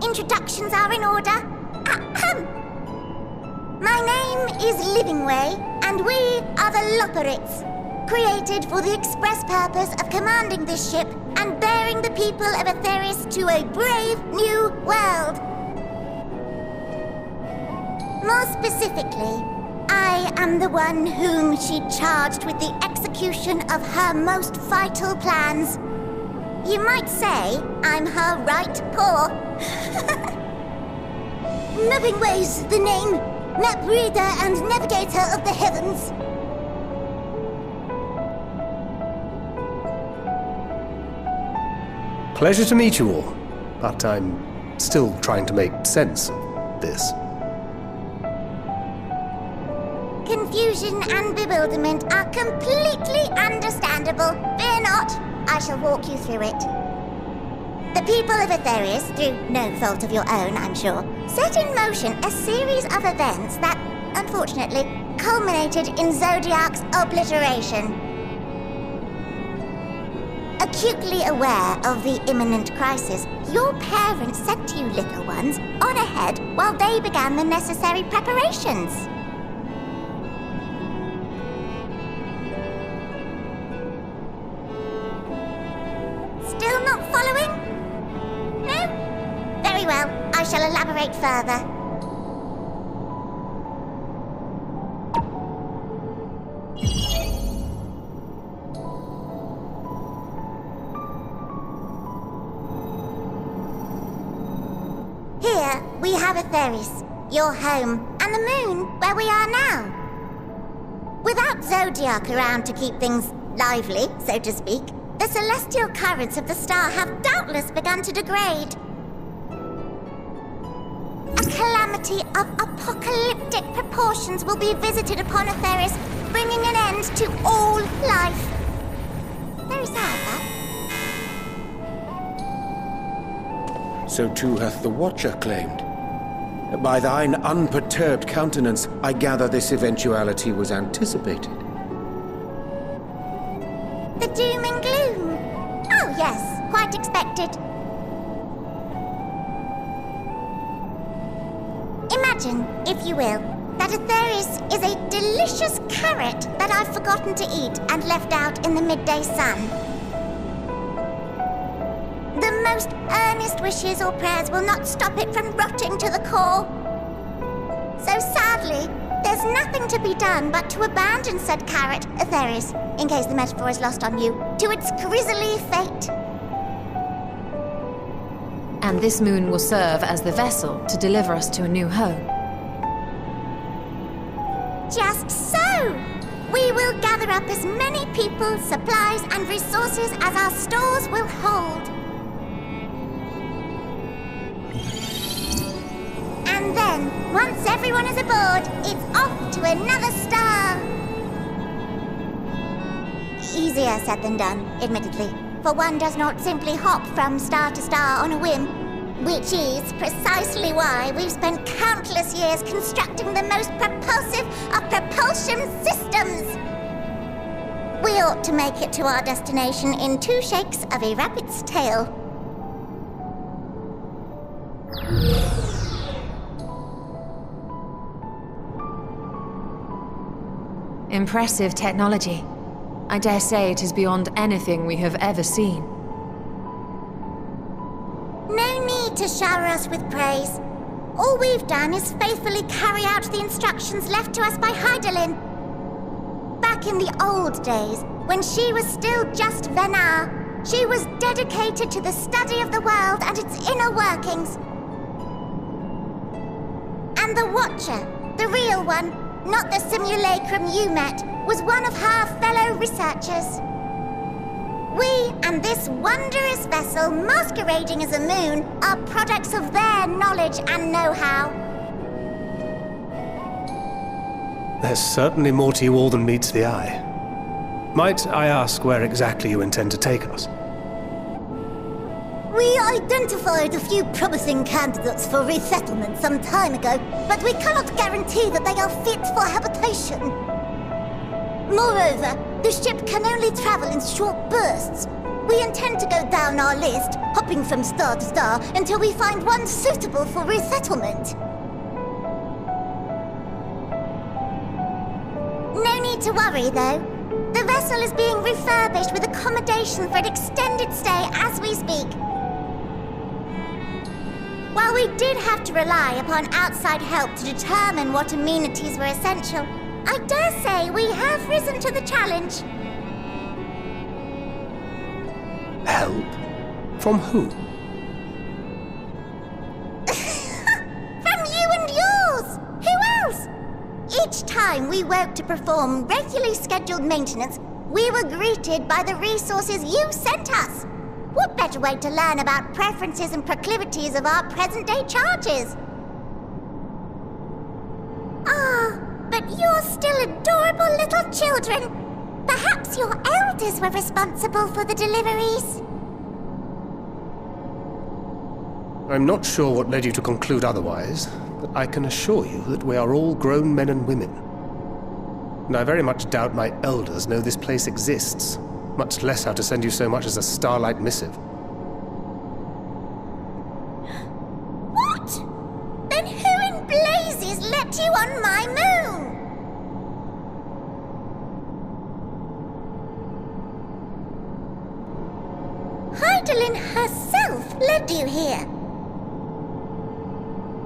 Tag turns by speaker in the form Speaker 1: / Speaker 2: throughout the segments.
Speaker 1: introductions are in order. Ahem. My name is Livingway, and we are the Lopperates, created for the express purpose of commanding this ship and bearing the people of Etheris to a brave new world. More specifically, I am the one whom she charged with the execution of her most vital plans. You might say I'm her right paw. Livingway's the name, map reader and navigator of the heavens.
Speaker 2: Pleasure to meet you all, but I'm still trying to make sense of this.
Speaker 1: Confusion and bewilderment are completely understandable. Fear not, I shall walk you through it. The people of Etheris, through no fault of your own, I'm sure, set in motion a series of events that, unfortunately, culminated in Zodiac's obliteration. Acutely aware of the imminent crisis, your parents sent you little ones on ahead while they began the necessary preparations. Still not following? No? Very well, I shall elaborate further. Here, we have Etheris, your home, and the moon, where we are now. Without Zodiac around to keep things lively, so to speak, the celestial currents of the star have doubtless begun to degrade. A calamity of apocalyptic proportions will be visited upon Etheris, bringing an end to all life. Very sad, that.
Speaker 3: So too hath the Watcher claimed. By thine unperturbed countenance, I gather this eventuality was anticipated.
Speaker 1: The doom and gloom. Oh yes, quite expected. Imagine, if you will, that Etheris is a delicious carrot that I've forgotten to eat and left out in the midday sun. The most earnest wishes or prayers will not stop it from rotting to the core. So sadly, there's nothing to be done but to abandon said carrot, Etheris, in case the metaphor is lost on you, to its grisly fate.
Speaker 4: And this moon will serve as the vessel to deliver us to a new home.
Speaker 1: Just so! We will gather up as many people, supplies, and resources as our stores will hold. And then, once everyone is aboard, it's off to another star! Easier said than done, admittedly, for one does not simply hop from star to star on a whim, which is precisely why we've spent countless years constructing the most propulsive of propulsion systems! We ought to make it to our destination in 2 shakes of a rabbit's tail.
Speaker 4: Impressive technology. I dare say it is beyond anything we have ever seen.
Speaker 1: No need to shower us with praise. All we've done is faithfully carry out the instructions left to us by Heidelin. Back in the old days, when she was still just Venar, she was dedicated to the study of the world and its inner workings. And the Watcher, the real one, not the simulacrum you met, was one of her fellow researchers. We and this wondrous vessel masquerading as a moon are products of their knowledge and know-how.
Speaker 2: There's certainly more to you all than meets the eye. Might I ask where exactly you intend to take us?
Speaker 1: We identified a few promising candidates for resettlement some time ago, but we cannot guarantee that they are fit for habitation. Moreover, the ship can only travel in short bursts. We intend to go down our list, hopping from star to star, until we find one suitable for resettlement. No need to worry, though. The vessel is being refurbished with accommodation for an extended stay as we speak. While we did have to rely upon outside help to determine what amenities were essential, I dare say we have risen to the challenge.
Speaker 2: Help? From who?
Speaker 1: From you and yours! Who else? Each time we woke to perform regularly scheduled maintenance, we were greeted by the resources you sent us. What better way to learn about preferences and proclivities of our present-day charges? Ah, but you're still adorable little children. Perhaps your elders were responsible for the deliveries.
Speaker 2: I'm not sure what led you to conclude otherwise, but I can assure you that we are all grown men and women. And I very much doubt my elders know this place exists, much less how to send you so much as a starlight missive.
Speaker 1: What? Then who in blazes let you on my moon? Heidelin herself led you here.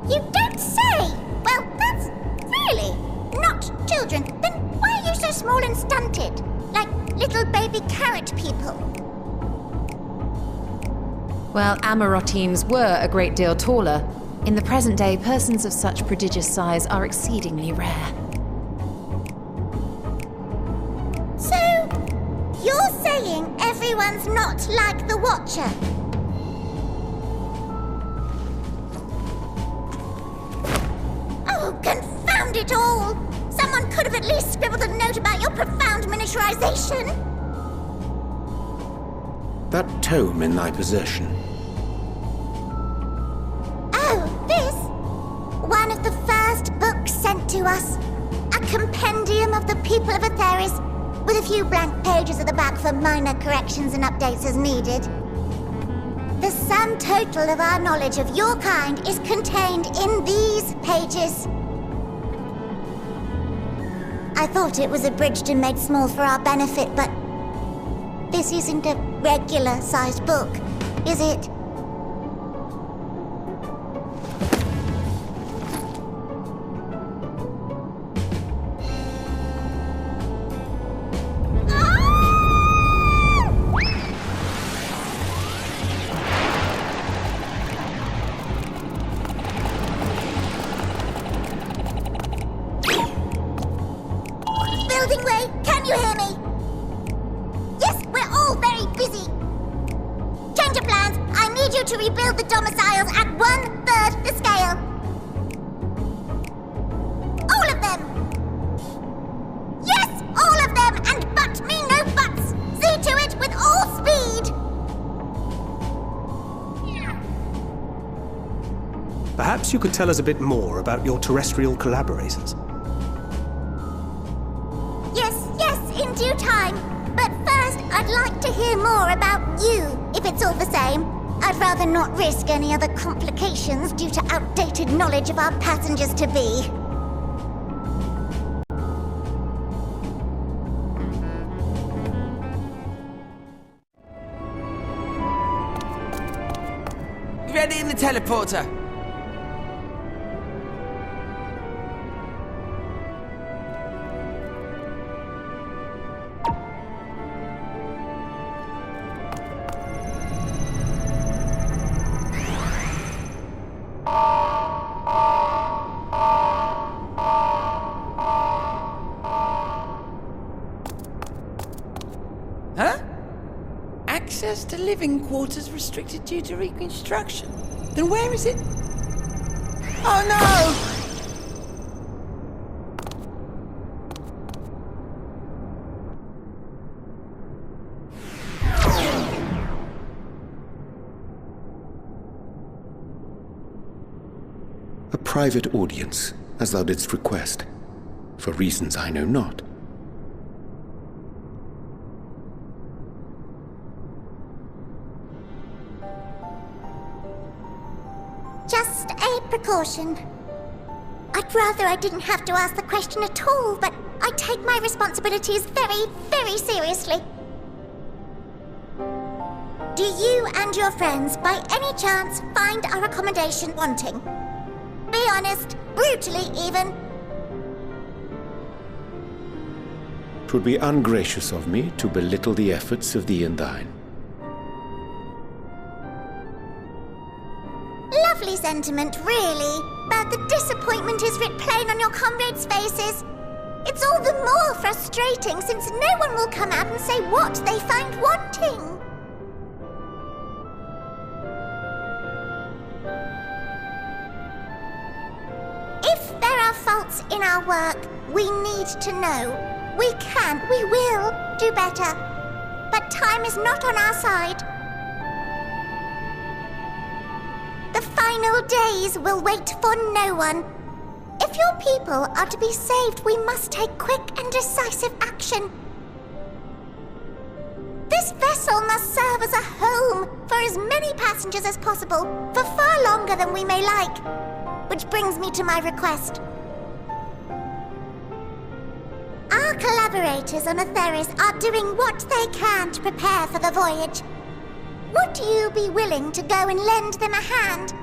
Speaker 1: You don't say! Well, that's really not children. Then why are you so small and stunted? Like little baby carrot people.
Speaker 4: Well, Amarotines were a great deal taller. In the present day, persons of such prodigious size are exceedingly rare.
Speaker 1: So, you're saying everyone's not like the Watcher? Oh, confound it all! Someone could have at least scribbled a note about your profound miniaturization.
Speaker 3: That tome in thy possession.
Speaker 1: Oh, this? One of the first books sent to us. A compendium of the people of Aetheris, with a few blank pages at the back for minor corrections and updates as needed. The sum total of our knowledge of your kind is contained in these pages. I thought it was abridged and made small for our benefit, but this isn't a regular-sized book, is it? Can you hear me? Yes, we're all very busy. Change of plans. I need you to rebuild the domiciles at 1/3 the scale. All of them. Yes, all of them, and but me no buts. See to it with all speed.
Speaker 2: Perhaps you could tell us a bit more about your terrestrial collaborators.
Speaker 1: In due time. But first, I'd like to hear more about you, if it's all the same. I'd rather not risk any other complications due to outdated knowledge of our passengers-to-be.
Speaker 5: Ready in the teleporter. Access to living quarters restricted due to reconstruction. Then where is it? Oh no!
Speaker 3: A private audience, as thou didst request, for reasons I know not.
Speaker 1: precaution. I'd rather I didn't have to ask the question at all, but I take my responsibilities very, very seriously. Do you and your friends, by any chance, find our accommodation wanting? Be honest, brutally even.
Speaker 3: 'Twould be ungracious of me to belittle the efforts of thee and thine.
Speaker 1: Lovely sentiment, really. But the disappointment is writ plain on your comrades' faces. It's all the more frustrating since no one will come out and say what they find wanting. If there are faults in our work, we need to know. We can, we will do better. But time is not on our side. The final days will wait for no one. If your people are to be saved, we must take quick and decisive action. This vessel must serve as a home for as many passengers as possible, for far longer than we may like. Which brings me to my request. Our collaborators on Atheris are doing what they can to prepare for the voyage. Would you be willing to go and lend them a hand?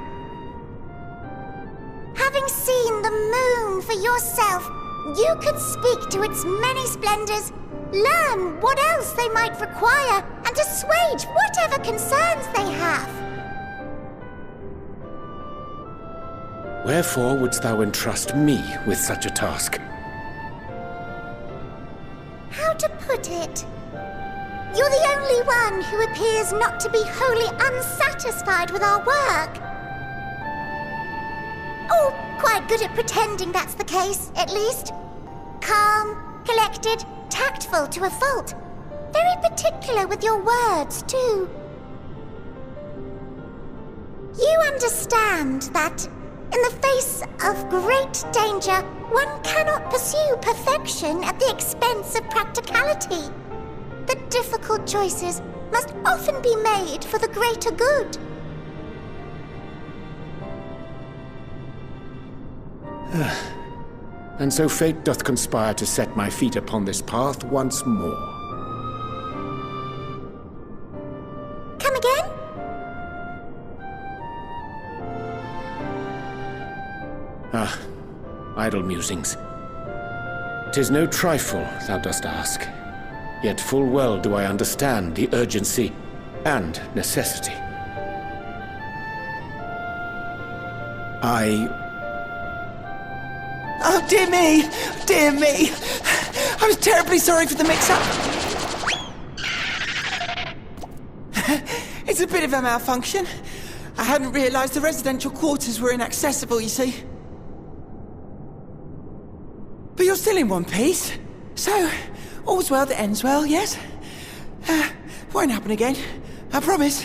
Speaker 1: Having seen the moon for yourself, you could speak to its many splendors, learn what else they might require, and assuage whatever concerns they have.
Speaker 3: Wherefore wouldst thou entrust me with such a task?
Speaker 1: How to put it? You're the only one who appears not to be wholly unsatisfied with our work. Or quite good at pretending that's the case, at least. Calm, collected, tactful to a fault. Very particular with your words, too. You understand that, in the face of great danger, one cannot pursue perfection at the expense of practicality. The difficult choices must often be made for the greater good.
Speaker 3: And so fate doth conspire to set my feet upon this path once more.
Speaker 1: Come again?
Speaker 3: Idle musings. 'Tis no trifle thou dost ask, yet full well do I understand the urgency and necessity.
Speaker 5: Oh, dear me! Dear me! I was terribly sorry for the mix-up. It's a bit of a malfunction. I hadn't realized the residential quarters were inaccessible, you see. But you're still in one piece. So, all's well that ends well, yes? Won't happen again. I promise.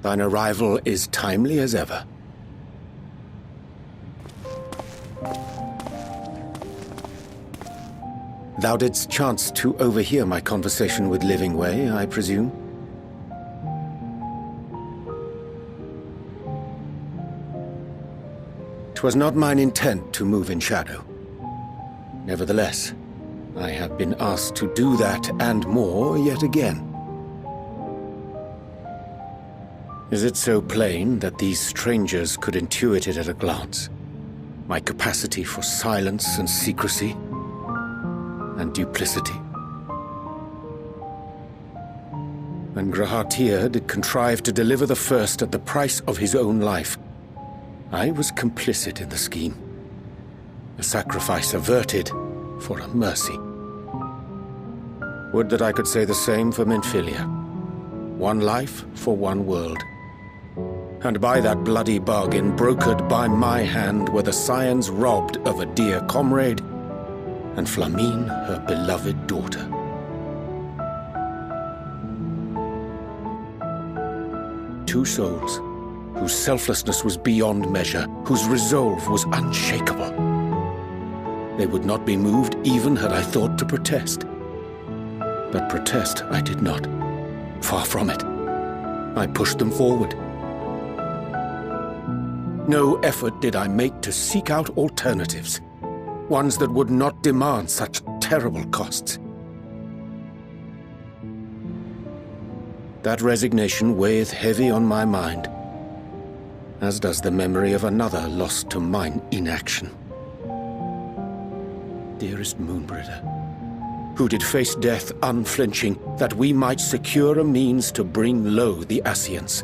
Speaker 3: Thine arrival is timely as ever. Thou didst chance to overhear my conversation with Livingway, I presume? 'Twas not mine intent to move in shadow. Nevertheless, I have been asked to do that and more yet again. Is it so plain that these strangers could intuit it at a glance? My capacity for silence and secrecy and duplicity? When Grahatir did contrive to deliver the first at the price of his own life, I was complicit in the scheme. A sacrifice averted for a mercy. Would that I could say the same for Menphilia. One life for one world. And by that bloody bargain brokered by my hand were the Scions robbed of a dear comrade, and Flamine her beloved daughter. Two souls, whose selflessness was beyond measure, whose resolve was unshakable. They would not be moved even had I thought to protest. But protest I did not. Far from it. I pushed them forward. No effort did I make to seek out alternatives, ones that would not demand such terrible costs. That resignation weigheth heavy on my mind, as does the memory of another lost to mine inaction. Dearest Moonbringer, who did face death unflinching, that we might secure a means to bring low the Scions.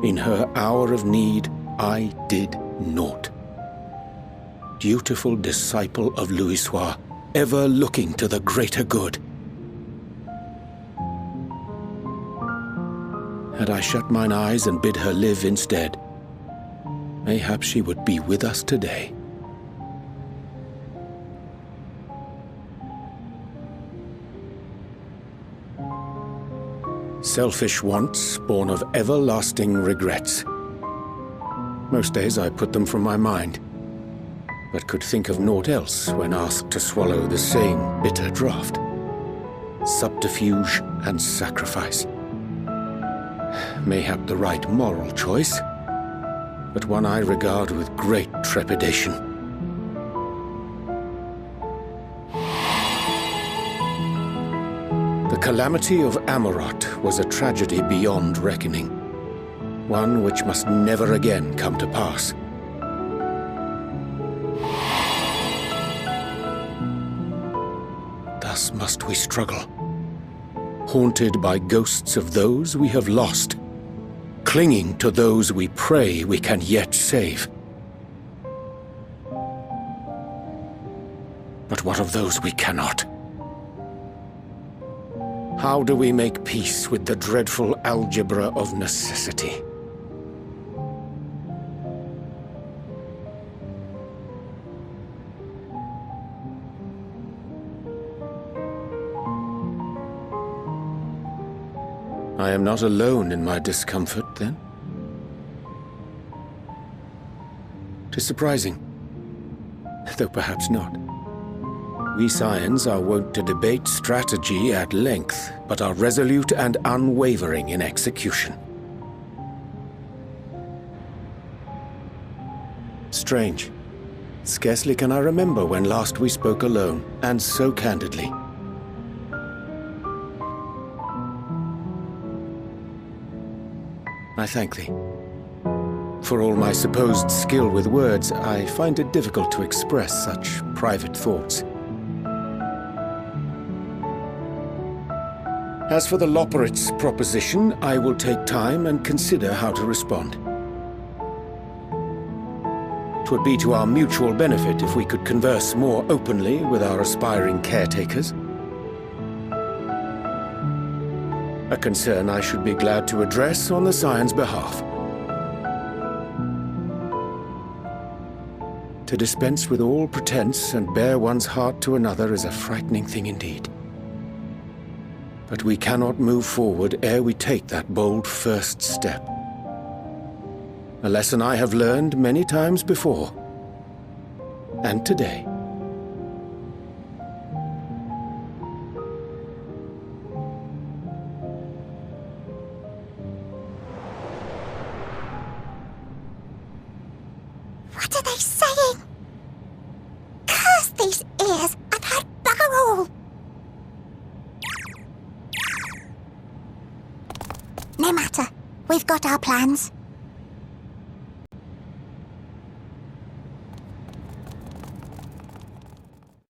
Speaker 3: In her hour of need, I did naught. Dutiful disciple of Louisoix, ever looking to the greater good. Had I shut mine eyes and bid her live instead, mayhap she would be with us today. Selfish wants, born of everlasting regrets. Most days I put them from my mind, but could think of naught else when asked to swallow the same bitter draught. Subterfuge and sacrifice. Mayhap the right moral choice, but one I regard with great trepidation. The calamity of Amarot was a tragedy beyond reckoning, one which must never again come to pass. Thus must we struggle, haunted by ghosts of those we have lost, clinging to those we pray we can yet save. But what of those we cannot? How do we make peace with the dreadful algebra of necessity? I am not alone in my discomfort, then? 'Tis surprising, though perhaps not. We Scions are wont to debate strategy at length, but are resolute and unwavering in execution. Strange. Scarcely can I remember when last we spoke alone, and so candidly. I thank thee. For all my supposed skill with words, I find it difficult to express such private thoughts. As for the Loporrit's proposition, I will take time and consider how to respond. 'Twould be to our mutual benefit if we could converse more openly with our aspiring caretakers. A concern I should be glad to address on the Scions' behalf. To dispense with all pretense and bare one's heart to another is a frightening thing indeed. But we cannot move forward ere we take that bold first step. A lesson I have learned many times before, and today.
Speaker 1: What are they saying? Curse these ears! I've heard bugger all! No matter. We've got our plans.